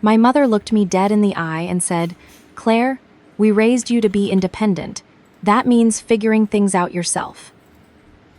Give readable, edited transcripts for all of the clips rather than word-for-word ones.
My mother looked me dead in the eye and said, "Claire, we raised you to be independent. That means figuring things out yourself."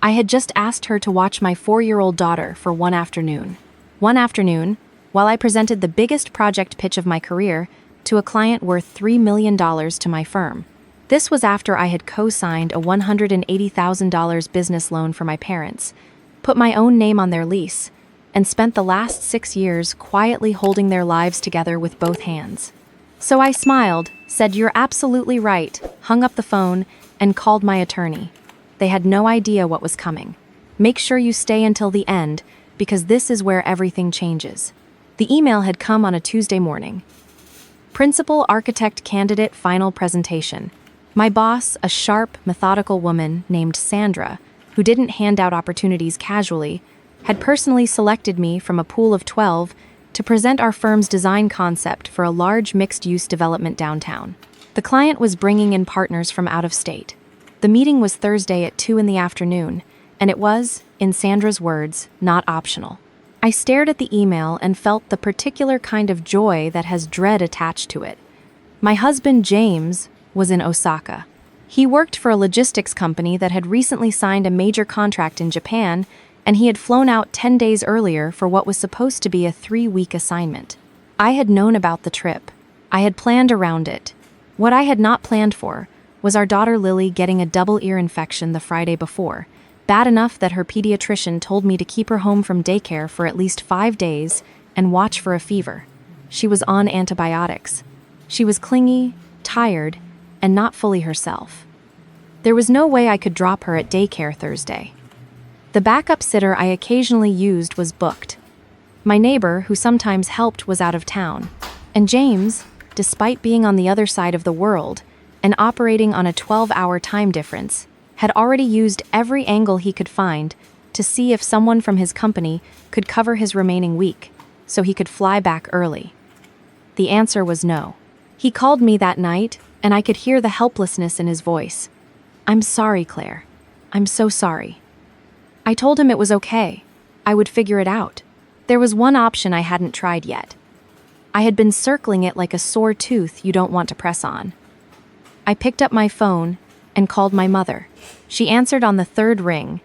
I had just asked her to watch my 4-year-old daughter for one afternoon. One afternoon, while I presented the biggest project pitch of my career to a client worth $3 million to my firm. This was after I had co-signed a $180,000 business loan for my parents, put my own name on their lease, and spent the last 6 years quietly holding their lives together with both hands. So I smiled, said, "You're absolutely right," hung up the phone, and called my attorney. They had no idea what was coming. "Make sure you stay until the end, because this is where everything changes." The email had come on a Tuesday morning. Principal architect candidate final presentation. My boss, a sharp, methodical woman named Sandra, who didn't hand out opportunities casually, had personally selected me from a pool of 12 to present our firm's design concept for a large mixed-use development downtown. The client was bringing in partners from out of state. The meeting was Thursday at 2 in the afternoon, and it was, in Sandra's words, not optional. I stared at the email and felt the particular kind of joy that has dread attached to it. My husband, James, was in Osaka. He worked for a logistics company that had recently signed a major contract in Japan, and he had flown out 10 days earlier for what was supposed to be a 3-week assignment. I had known about the trip. I had planned around it. What I had not planned for was our daughter Lily getting a double ear infection the Friday before, bad enough that her pediatrician told me to keep her home from daycare for at least 5 days and watch for a fever. She was on antibiotics. She was clingy, tired, and not fully herself. There was no way I could drop her at daycare Thursday. The backup sitter I occasionally used was booked. My neighbor, who sometimes helped, was out of town. And James, despite being on the other side of the world and operating on a 12-hour time difference, had already used every angle he could find to see if someone from his company could cover his remaining week, so he could fly back early. The answer was no. He called me that night, and I could hear the helplessness in his voice. "I'm sorry, Claire. I'm so sorry." I told him it was okay. I would figure it out. There was one option I hadn't tried yet. I had been circling it like a sore tooth you don't want to press on. I picked up my phone and called my mother. She answered on the 3rd ring,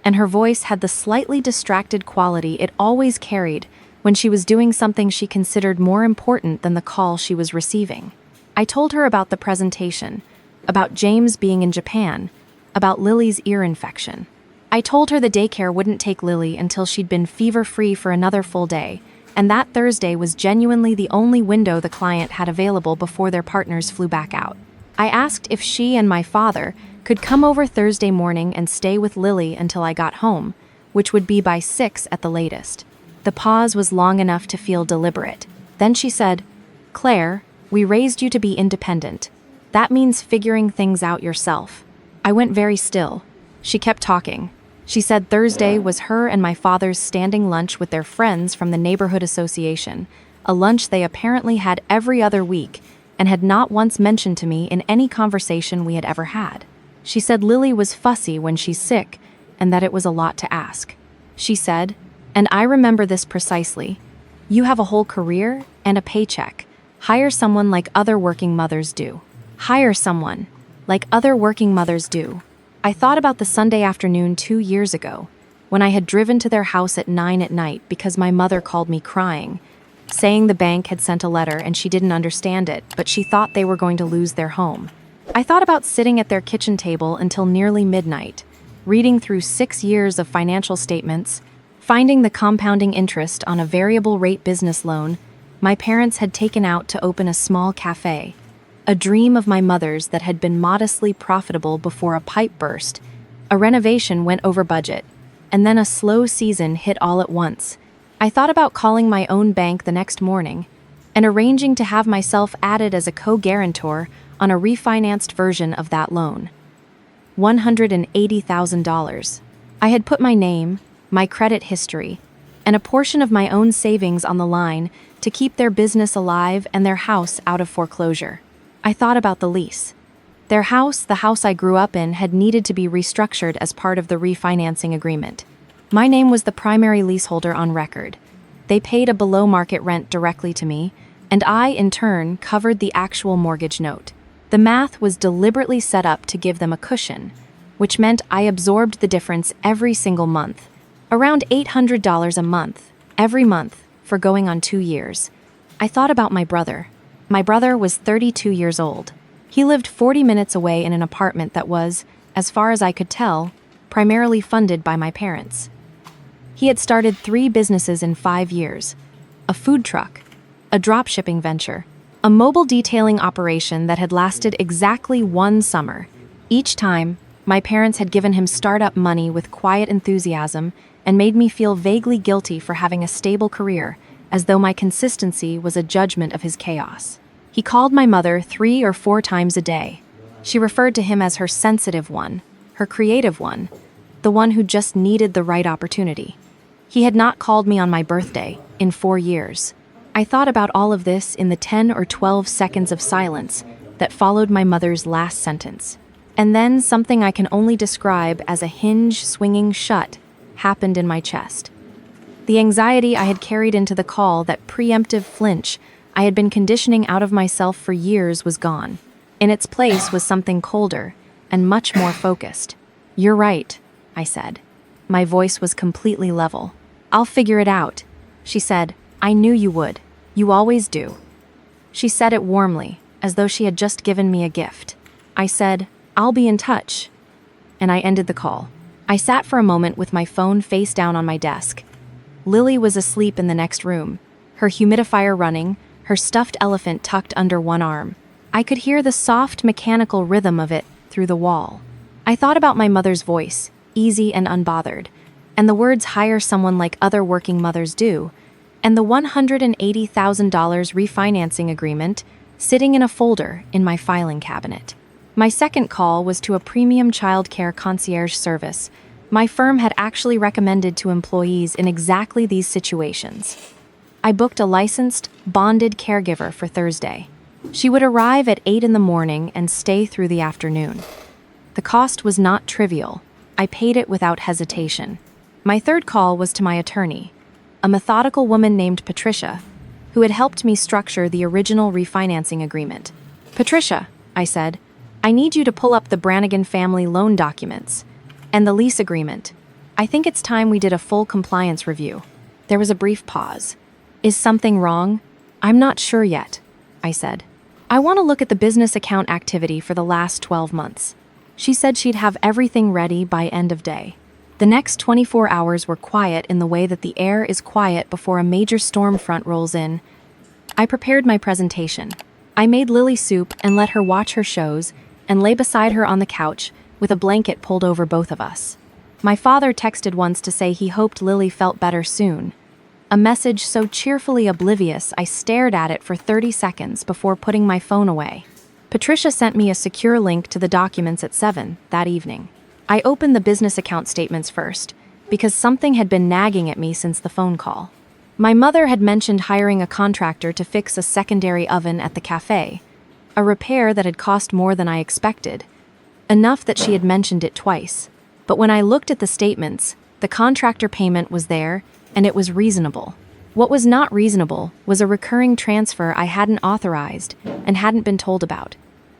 and her voice had the slightly distracted quality it always carried when she was doing something she considered more important than the call she was receiving. I told her about the presentation, about James being in Japan, about Lily's ear infection. I told her the daycare wouldn't take Lily until she'd been fever-free for another full day, and that Thursday was genuinely the only window the client had available before their partners flew back out. I asked if she and my father could come over Thursday morning and stay with Lily until I got home, which would be by 6 at the latest. The pause was long enough to feel deliberate. Then she said, "Claire, we raised you to be independent. That means figuring things out yourself." I went very still. She kept talking. She said Thursday was her and my father's standing lunch with their friends from the neighborhood association, a lunch they apparently had every other week and had not once mentioned to me in any conversation we had ever had. She said Lily was fussy when she's sick and that it was a lot to ask. She said, and I remember this precisely, "You have a whole career and a paycheck. Hire someone like other working mothers do. Hire someone like other working mothers do." I thought about the Sunday afternoon 2 years ago, when I had driven to their house at 9 at night because my mother called me crying, saying the bank had sent a letter and she didn't understand it, but she thought they were going to lose their home. I thought about sitting at their kitchen table until nearly midnight, reading through 6 years of financial statements, finding the compounding interest on a variable rate business loan my parents had taken out to open a small cafe, a dream of my mother's that had been modestly profitable before a pipe burst, a renovation went over budget, and then a slow season hit all at once. I thought about calling my own bank the next morning and arranging to have myself added as a co-guarantor on a refinanced version of that loan. $180,000. I had put my name, my credit history, and a portion of my own savings on the line to keep their business alive and their house out of foreclosure. I thought about the lease. Their house, the house I grew up in, had needed to be restructured as part of the refinancing agreement. My name was the primary leaseholder on record. They paid a below-market rent directly to me, and I, in turn, covered the actual mortgage note. The math was deliberately set up to give them a cushion, which meant I absorbed the difference every single month, around $800 a month, every month, for going on 2 years. I thought about my brother. My brother was 32 years old. He lived 40 minutes away in an apartment that was, as far as I could tell, primarily funded by my parents. He had started 3 businesses in 5 years: a food truck, a dropshipping venture, a mobile detailing operation that had lasted exactly 1 summer. Each time, my parents had given him startup money with quiet enthusiasm and made me feel vaguely guilty for having a stable career, as though my consistency was a judgment of his chaos. He called my mother 3 or 4 times a day. She referred to him as her sensitive one, her creative one, the one who just needed the right opportunity. He had not called me on my birthday in 4 years. I thought about all of this in the 10 or 12 seconds of silence that followed my mother's last sentence. And then something I can only describe as a hinge swinging shut happened in my chest. The anxiety I had carried into the call, that preemptive flinch I had been conditioning out of myself for years, was gone. In its place was something colder and much more focused. "You're right," I said. My voice was completely level. "I'll figure it out," she said. "I knew you would. You always do." She said it warmly, as though she had just given me a gift. I said, "I'll be in touch," and I ended the call. I sat for a moment with my phone face down on my desk. Lily was asleep in the next room, her humidifier running, her stuffed elephant tucked under one arm. I could hear the soft, mechanical rhythm of it through the wall. I thought about my mother's voice, easy and unbothered, and the words "hire someone like other working mothers do," and the $180,000 refinancing agreement sitting in a folder in my filing cabinet. My second call was to a premium childcare concierge service my firm had actually recommended to employees in exactly these situations. I booked a licensed, bonded caregiver for Thursday. She would arrive at 8 in the morning and stay through the afternoon. The cost was not trivial. I paid it without hesitation. My third call was to my attorney, a methodical woman named Patricia, who had helped me structure the original refinancing agreement. "Patricia," I said, "I need you to pull up the Brannigan family loan documents and the lease agreement. I think it's time we did a full compliance review." There was a brief pause. "Is something wrong?" "I'm not sure yet," I said. "I want to look at the business account activity for the last 12 months. She said she'd have everything ready by end of day. The next 24 hours were quiet in the way that the air is quiet before a major storm front rolls in. I prepared my presentation. I made Lily soup and let her watch her shows and lay beside her on the couch with a blanket pulled over both of us. My father texted once to say he hoped Lily felt better soon. A message so cheerfully oblivious I stared at it for 30 seconds before putting my phone away. Patricia sent me a secure link to the documents at 7 that evening. I opened the business account statements first, because something had been nagging at me since the phone call. My mother had mentioned hiring a contractor to fix a secondary oven at the cafe, a repair that had cost more than I expected, enough that she had mentioned it twice. But when I looked at the statements, the contractor payment was there, and it was reasonable. What was not reasonable was a recurring transfer I hadn't authorized and hadn't been told about.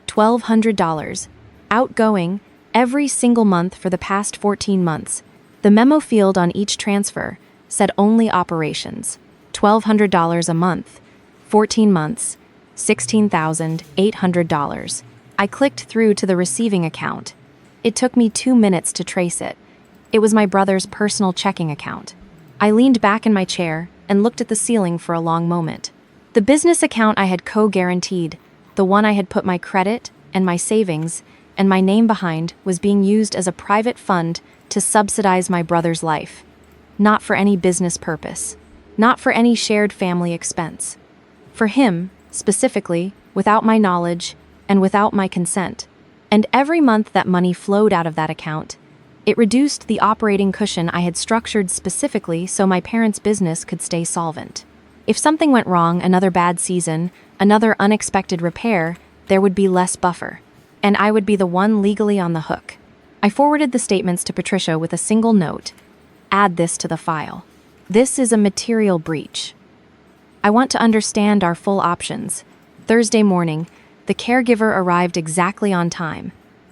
$1,200, outgoing, every single month for the past 14 months. The memo field on each transfer said only operations. $1,200 a month, 14 months, $16,800. I clicked through to the receiving account. It took me 2 minutes to trace it. It was my brother's personal checking account. I leaned back in my chair and looked at the ceiling for a long moment. The business account I had co-guaranteed, the one I had put my credit and my savings and my name behind, was being used as a private fund to subsidize my brother's life. Not for any business purpose. Not for any shared family expense. For him, specifically, without my knowledge and without my consent. And every month that money flowed out of that account, it reduced the operating cushion I had structured specifically so my parents' business could stay solvent. If something went wrong, another bad season, another unexpected repair, there would be less buffer. And I would be the one legally on the hook. I forwarded the statements to Patricia with a single note. Add this to the file. This is a material breach. I want to understand our full options. Thursday morning, the caregiver arrived exactly on time.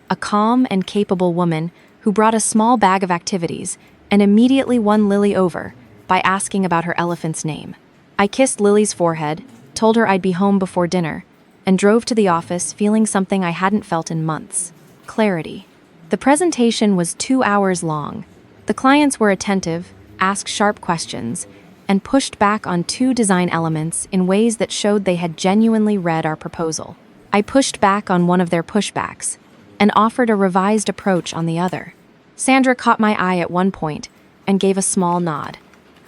A calm and capable woman who brought a small bag of activities and immediately won Lily over by asking about her elephant's name. I kissed Lily's forehead, told her I'd be home before dinner, and drove to the office feeling something I hadn't felt in months: clarity. The presentation was 2 hours long. The clients were attentive, asked sharp questions, and pushed back on 2 design elements in ways that showed they had genuinely read our proposal. I pushed back on one of their pushbacks and offered a revised approach on the other. Sandra caught my eye at one point and gave a small nod.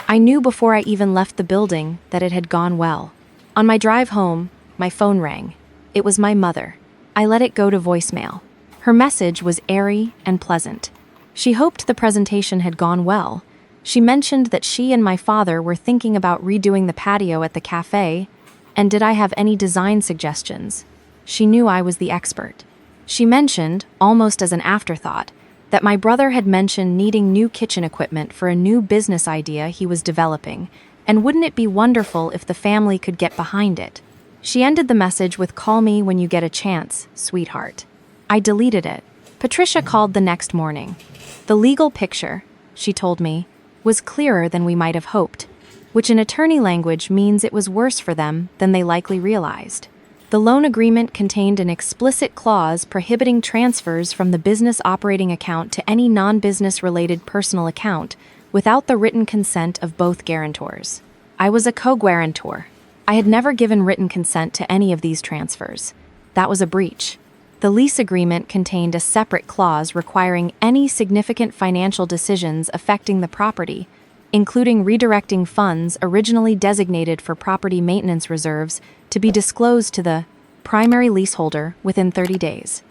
I knew before I even left the building that it had gone well. On my drive home, my phone rang. It was my mother. I let it go to voicemail. Her message was airy and pleasant. She hoped the presentation had gone well. She mentioned that she and my father were thinking about redoing the patio at the cafe, and did I have any design suggestions? She knew I was the expert. She mentioned, almost as an afterthought, that my brother had mentioned needing new kitchen equipment for a new business idea he was developing, and wouldn't it be wonderful if the family could get behind it? She ended the message with, "Call me when you get a chance, sweetheart." I deleted it. Patricia called the next morning. The legal picture, she told me, was clearer than we might have hoped, which in attorney language means it was worse for them than they likely realized. The loan agreement contained an explicit clause prohibiting transfers from the business operating account to any non-business related personal account without the written consent of both guarantors. I was a co-guarantor. I had never given written consent to any of these transfers. That was a breach. The lease agreement contained a separate clause requiring any significant financial decisions affecting the property, including redirecting funds originally designated for property maintenance reserves, to be disclosed to the primary leaseholder within 30 days.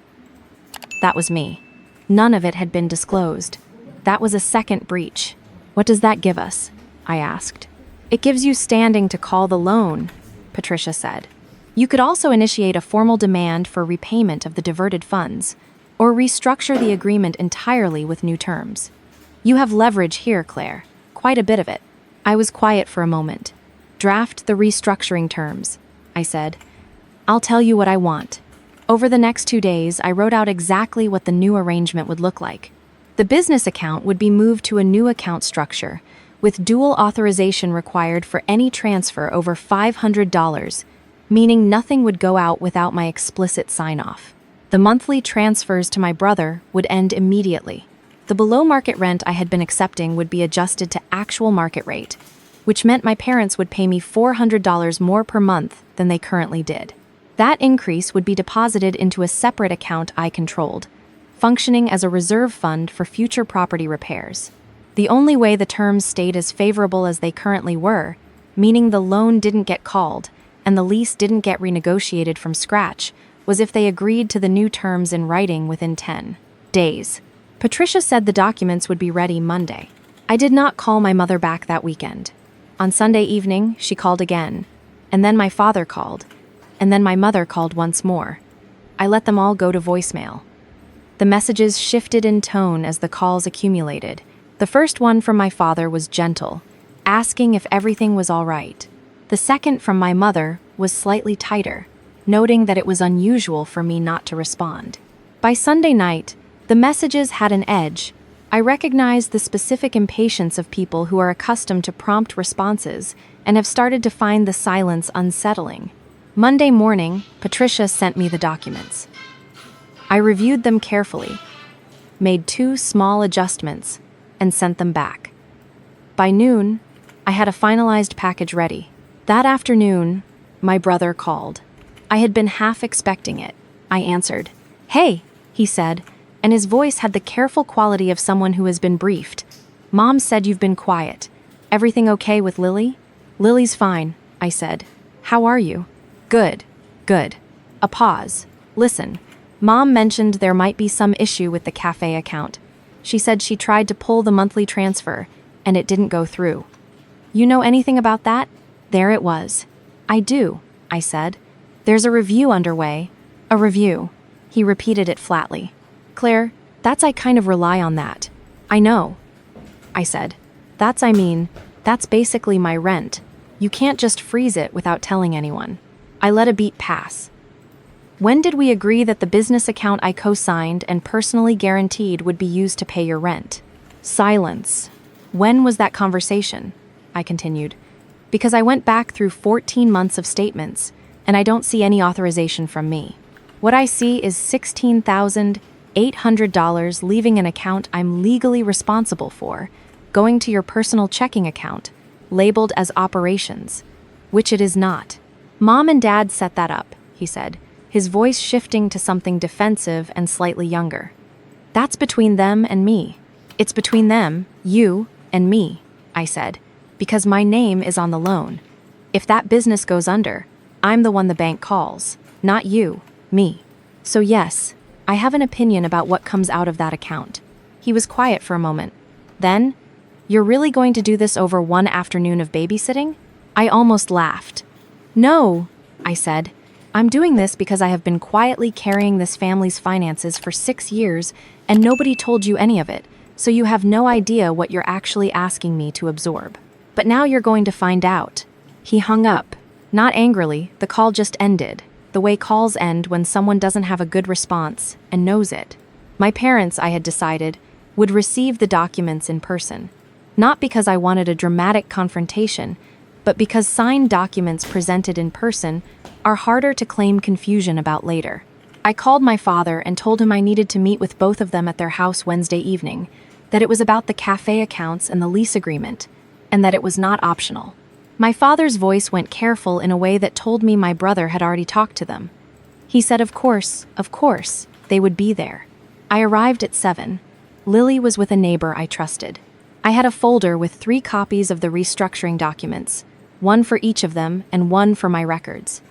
That was me. None of it had been disclosed. That was a second breach. What does that give us? I asked. It gives you standing to call the loan, Patricia said. You could also initiate a formal demand for repayment of the diverted funds, or restructure the agreement entirely with new terms. You have leverage here, Claire. Quite a bit of it. I was quiet for a moment. Draft the restructuring terms, I said. I'll tell you what I want. Over the next 2 days, I wrote out exactly what the new arrangement would look like. The business account would be moved to a new account structure, with dual authorization required for any transfer over $500, meaning nothing would go out without my explicit sign-off. The monthly transfers to my brother would end immediately. The below-market rent I had been accepting would be adjusted to actual market rate, which meant my parents would pay me $400 more per month than they currently did. That increase would be deposited into a separate account I controlled, functioning as a reserve fund for future property repairs. The only way the terms stayed as favorable as they currently were, meaning the loan didn't get called and the lease didn't get renegotiated from scratch, was if they agreed to the new terms in writing within 10 days. Patricia said the documents would be ready Monday. I did not call my mother back that weekend. On Sunday evening, she called again, and then my father called, and then my mother called once more. I let them all go to voicemail. The messages shifted in tone as the calls accumulated. The first one from my father was gentle, asking if everything was all right. The second from my mother was slightly tighter, noting that it was unusual for me not to respond. By Sunday night, the messages had an edge. I recognized the specific impatience of people who are accustomed to prompt responses and have started to find the silence unsettling. Monday morning, Patricia sent me the documents. I reviewed them carefully, made 2 small adjustments, and sent them back. By noon, I had a finalized package ready. That afternoon, my brother called. I had been half expecting it. I answered. "Hey," he said, and his voice had the careful quality of someone who has been briefed. "Mom said you've been quiet. Everything okay with Lily?" "Lily's fine," I said. "How are you?" "Good, good." A pause. "Listen, Mom mentioned there might be some issue with the cafe account. She said she tried to pull the monthly transfer, and it didn't go through. You know anything about that?" There it was. "I do," I said. "There's a review underway." "A review." He repeated it flatly. "Claire, I kind of rely on that." "I know," I said. That's basically my rent. You can't just freeze it without telling anyone. I let a beat pass. When did we agree that the business account I co-signed and personally guaranteed would be used to pay your rent? Silence. When was that conversation? I continued. Because I went back through 14 months of statements, and I don't see any authorization from me. What I see is $16,800 leaving an account I'm legally responsible for, going to your personal checking account, labeled as operations, which it is not. Mom and Dad set that up, he said, his voice shifting to something defensive and slightly younger. That's between them and me. It's between them, you, and me, I said, because my name is on the loan. If that business goes under, I'm the one the bank calls, not you, me. So yes, I have an opinion about what comes out of that account. He was quiet for a moment. Then, you're really going to do this over one afternoon of babysitting? I almost laughed. No, I said. I'm doing this because I have been quietly carrying this family's finances for 6 years and nobody told you any of it, so you have no idea what you're actually asking me to absorb. But now you're going to find out. He hung up. Not angrily, the call just ended, the way calls end when someone doesn't have a good response and knows it. My parents, I had decided, would receive the documents in person. Not because I wanted a dramatic confrontation, but because signed documents presented in person are harder to claim confusion about later. I called my father and told him I needed to meet with both of them at their house Wednesday evening, that it was about the cafe accounts and the lease agreement, and that it was not optional. My father's voice went careful in a way that told me my brother had already talked to them. He said, of course, they would be there. I arrived at 7. Lily was with a neighbor I trusted. I had a folder with 3 copies of the restructuring documents, one for each of them and one for my records.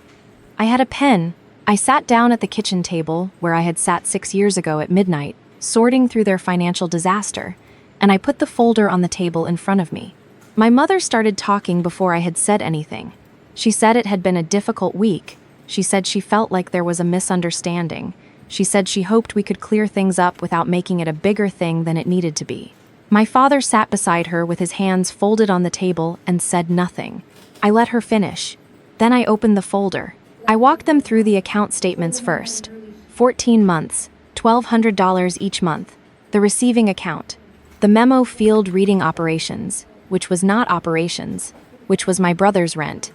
I had a pen. I sat down at the kitchen table, where I had sat 6 years ago at midnight, sorting through their financial disaster, and I put the folder on the table in front of me. My mother started talking before I had said anything. She said it had been a difficult week. She said she felt like there was a misunderstanding. She said she hoped we could clear things up without making it a bigger thing than it needed to be. My father sat beside her with his hands folded on the table and said nothing. I let her finish. Then I opened the folder. I walked them through the account statements first. 14 months, $1,200 each month. The receiving account. The memo field reading operations, which was not operations, which was my brother's rent.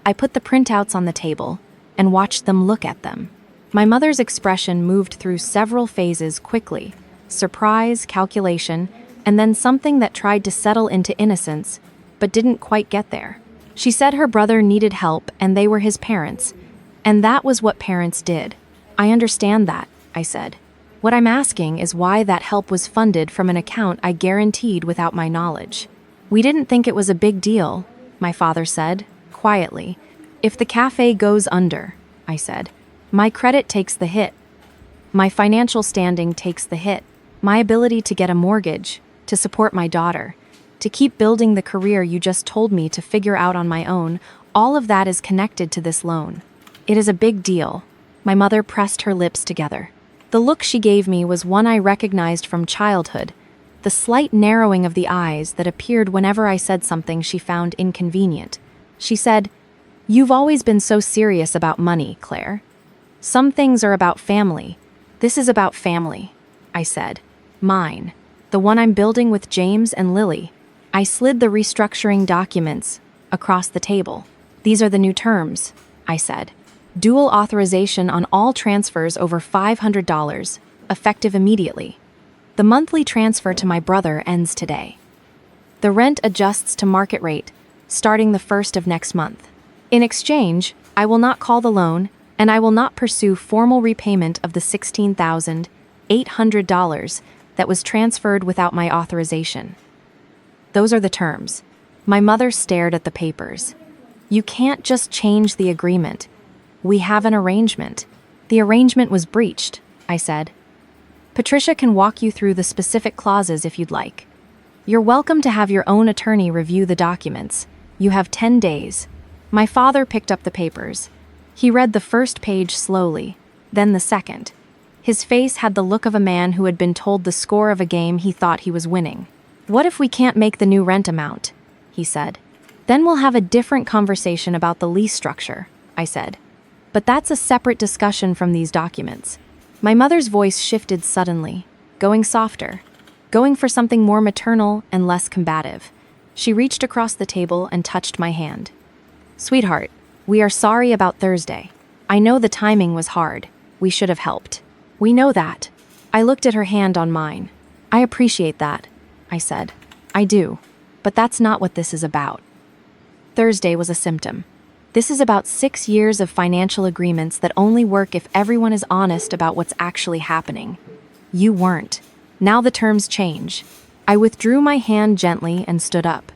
I put the printouts on the table and watched them look at them. My mother's expression moved through several phases quickly. Surprise, calculation, and then something that tried to settle into innocence, but didn't quite get there. She said her brother needed help and they were his parents, and that was what parents did. I understand that, I said. What I'm asking is why that help was funded from an account I guaranteed without my knowledge. We didn't think it was a big deal, my father said, quietly. If the cafe goes under, I said, my credit takes the hit. My financial standing takes the hit. My ability to get a mortgage, to support my daughter, to keep building the career you just told me to figure out on my own, all of that is connected to this loan. It is a big deal. My mother pressed her lips together. The look she gave me was one I recognized from childhood, the slight narrowing of the eyes that appeared whenever I said something she found inconvenient. She said, "You've always been so serious about money, Claire. Some things are about family. This is about family," I said. Mine. The one I'm building with James and Lily. I slid the restructuring documents across the table. These are the new terms, I said. Dual authorization on all transfers over $500, effective immediately. The monthly transfer to my brother ends today. The rent adjusts to market rate, starting the 1st of next month. In exchange, I will not call the loan, and I will not pursue formal repayment of the $16,800 that was transferred without my authorization. Those are the terms. My mother stared at the papers. You can't just change the agreement. We have an arrangement. The arrangement was breached, I said. Patricia can walk you through the specific clauses if you'd like. You're welcome to have your own attorney review the documents. You have 10 days. My father picked up the papers. He read the first page slowly, then the second. His face had the look of a man who had been told the score of a game he thought he was winning. What if we can't make the new rent amount? He said. Then we'll have a different conversation about the lease structure, I said. But that's a separate discussion from these documents. My mother's voice shifted suddenly, going softer, going for something more maternal and less combative. She reached across the table and touched my hand. Sweetheart, we are sorry about Thursday. I know the timing was hard. We should have helped. We know that. I looked at her hand on mine. I appreciate that, I said. I do. But that's not what this is about. Thursday was a symptom. This is about 6 years of financial agreements that only work if everyone is honest about what's actually happening. You weren't. Now the terms change. I withdrew my hand gently and stood up.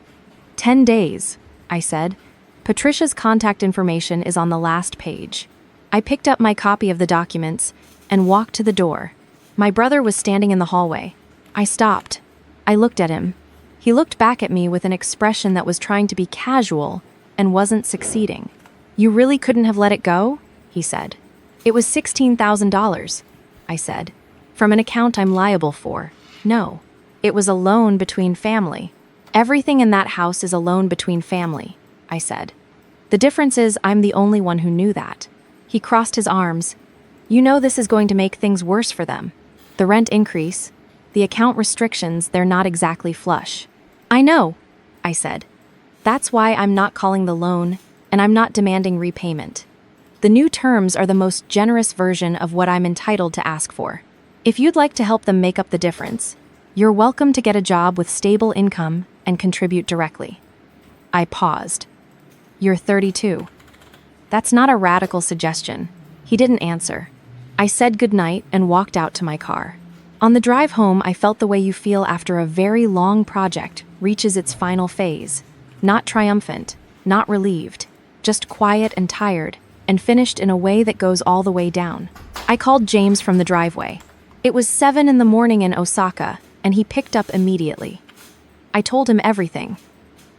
10 days, I said. Patricia's contact information is on the last page. I picked up my copy of the documents and walked to the door. My brother was standing in the hallway. I stopped. I looked at him. He looked back at me with an expression that was trying to be casual and wasn't succeeding. You really couldn't have let it go? He said. It was $16,000, I said. From an account I'm liable for. No. It was a loan between family. Everything in that house is a loan between family, I said. The difference is I'm the only one who knew that. He crossed his arms. You know this is going to make things worse for them. The rent increase, the account restrictions, they're not exactly flush. I know, I said. That's why I'm not calling the loan, and I'm not demanding repayment. The new terms are the most generous version of what I'm entitled to ask for. If you'd like to help them make up the difference, you're welcome to get a job with stable income and contribute directly. I paused. You're 32. That's not a radical suggestion. He didn't answer. I said goodnight and walked out to my car. On the drive home, I felt the way you feel after a very long project reaches its final phase. Not triumphant, not relieved, just quiet and tired, and finished in a way that goes all the way down. I called James from the driveway. It was 7 a.m. in Osaka, and he picked up immediately. I told him everything.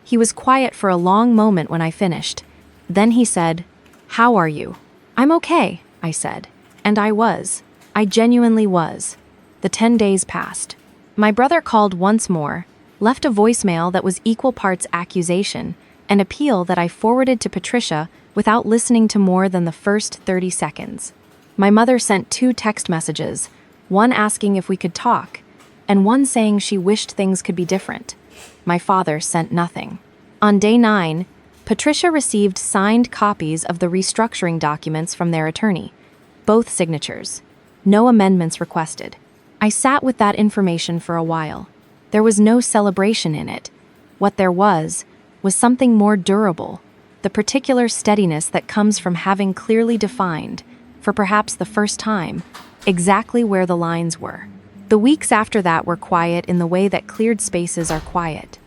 He was quiet for a long moment when I finished. Then he said, "How are you?" "I'm okay," I said. And I was. I genuinely was. The 10 days passed. My brother called once more, left a voicemail that was equal parts accusation and appeal that I forwarded to Patricia without listening to more than the first 30 seconds. My mother sent 2 text messages, one asking if we could talk, and one saying she wished things could be different. My father sent nothing. On day 9, Patricia received signed copies of the restructuring documents from their attorney, both signatures. No amendments requested. I sat with that information for a while. There was no celebration in it. What there was something more durable, the particular steadiness that comes from having clearly defined, for perhaps the first time, exactly where the lines were. The weeks after that were quiet in the way that cleared spaces are quiet.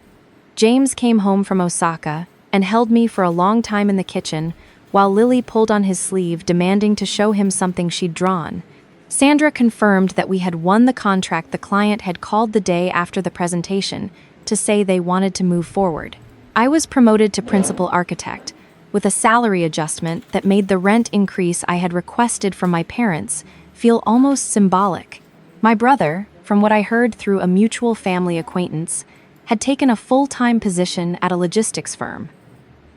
James came home from Osaka and held me for a long time in the kitchen while Lily pulled on his sleeve, demanding to show him something she'd drawn. Sandra confirmed that we had won the contract. The client had called the day after the presentation to say they wanted to move forward. I was promoted to principal architect, with a salary adjustment that made the rent increase I had requested from my parents feel almost symbolic. My brother, from what I heard through a mutual family acquaintance, had taken a full-time position at a logistics firm.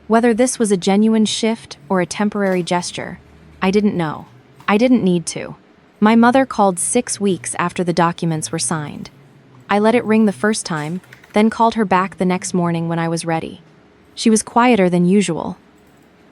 Whether this was a genuine shift or a temporary gesture, I didn't know. I didn't need to. My mother called 6 weeks after the documents were signed. I let it ring the first time, then called her back the next morning when I was ready. She was quieter than usual.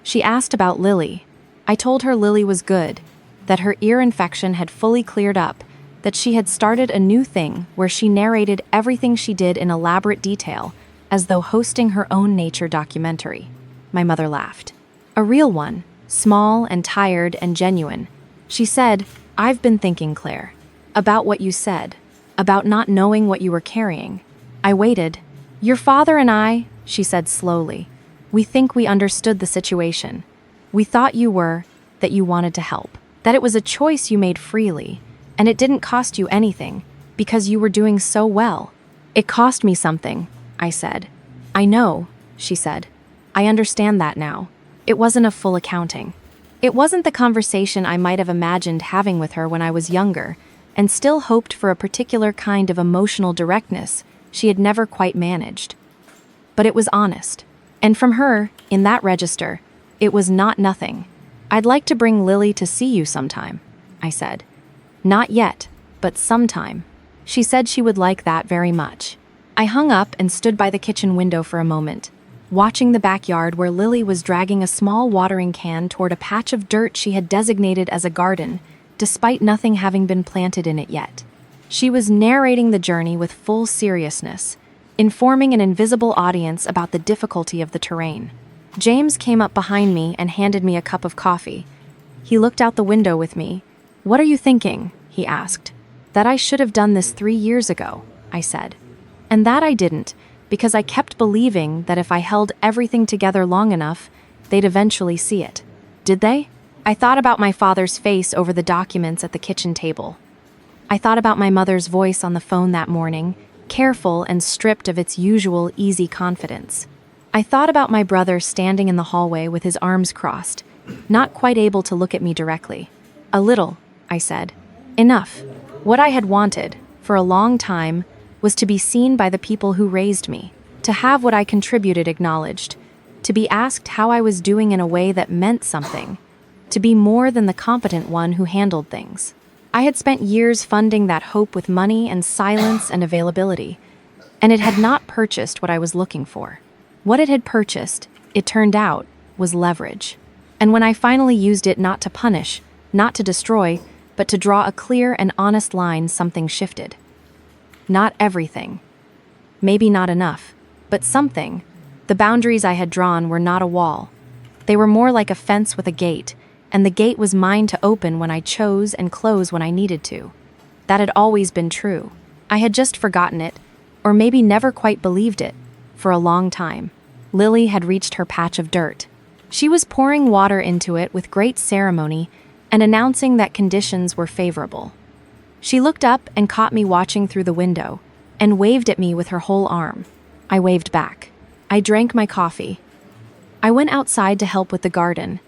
She asked about Lily. I told her Lily was good, that her ear infection had fully cleared up, that she had started a new thing where she narrated everything she did in elaborate detail, as though hosting her own nature documentary. My mother laughed. A real one, small and tired and genuine. She said, "I've been thinking, Claire, about what you said, about not knowing what you were carrying." I waited. "Your father and I," she said slowly, "we think we understood the situation. We thought that you wanted to help, that it was a choice you made freely, and it didn't cost you anything, because you were doing so well." "It cost me something," I said. "I know," she said. "I understand that now. It wasn't a full accounting. It wasn't the conversation I might have imagined having with her when I was younger, and still hoped for a particular kind of emotional directness she had never quite managed. But it was honest. And from her, in that register, it was not nothing. "I'd like to bring Lily to see you sometime," I said. "Not yet, but sometime." She said she would like that very much. I hung up and stood by the kitchen window for a moment, watching the backyard where Lily was dragging a small watering can toward a patch of dirt she had designated as a garden, despite nothing having been planted in it yet. She was narrating the journey with full seriousness, informing an invisible audience about the difficulty of the terrain. James came up behind me and handed me a cup of coffee. He looked out the window with me. "What are you thinking?" he asked. "That I should have done this 3 years ago," I said. And that I didn't, because I kept believing that if I held everything together long enough, they'd eventually see it. Did they? I thought about my father's face over the documents at the kitchen table. I thought about my mother's voice on the phone that morning, careful and stripped of its usual easy confidence. I thought about my brother standing in the hallway with his arms crossed, not quite able to look at me directly. "A little," I said. "Enough." What I had wanted, for a long time, was to be seen by the people who raised me, to have what I contributed acknowledged, to be asked how I was doing in a way that meant something, to be more than the competent one who handled things. I had spent years funding that hope with money and silence and availability, and it had not purchased what I was looking for. What it had purchased, it turned out, was leverage. And when I finally used it not to punish, not to destroy, but to draw a clear and honest line, something shifted. Not everything. Maybe not enough, but something. The boundaries I had drawn were not a wall. They were more like a fence with a gate, and the gate was mine to open when I chose and close when I needed to. That had always been true. I had just forgotten it, or maybe never quite believed it, for a long time. Lily had reached her patch of dirt. She was pouring water into it with great ceremony and announcing that conditions were favorable. She looked up and caught me watching through the window and waved at me with her whole arm. I waved back. I drank my coffee. I went outside to help with the garden,